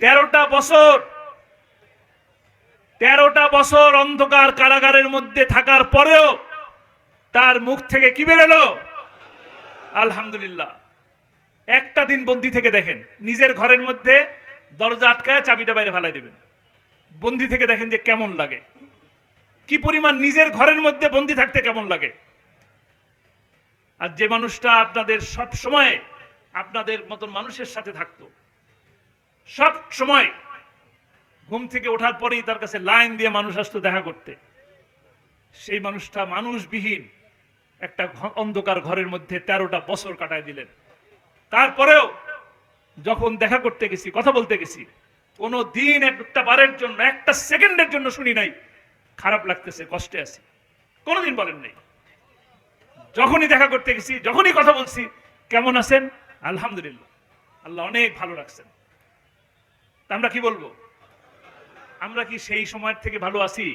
13টা বছর 13টা বছর অন্ধকার কারাগারের মধ্যে থাকার পরেও তার মুখ থেকে কি বেরোলো? আলহামদুলিল্লাহ। একটা দিন বন্দি থেকে দেখেন, নিজের ঘরের মধ্যে দরজা আটকায় চাবিটা বাইরে ফেলাই দিবেন, বন্দি থেকে দেখেন যে কেমন লাগে, কি পরিমাণ নিজের ঘরের মধ্যে বন্দি থাকতে কেমন লাগে। আর যে মানুষটা আপনাদের সব সময় আপনাদের মতন মানুষের সাথে থাকতো, সব সময় ঘুম থেকে ওঠার পরেই তার কাছে লাইন দিয়ে মানুষ আসতো দেখা করতে, সেই মানুষটা মানুষবিহীন একটা অন্ধকার ঘরের মধ্যে 13টা বছর কাটায় দিলেন। তারপরেও যখন দেখা করতে গেছি, কথা বলতে গেছি, কোনো দিন একটা বারের জন্য, একটা সেকেন্ডের জন্য শুনি নাই খারাপ লাগতেছে, কষ্টে আছি, কোনোদিন বলেন নাই। যখনই দেখা করতে গেছি, যখনই কথা বলছি, কেমন আছেন? আলহামদুলিল্লাহ, আল্লাহ অনেক ভালো রাখছেন। তা আমরা কি বলবো? আমরা কি সেই সময়ের থেকে ভালো আছি?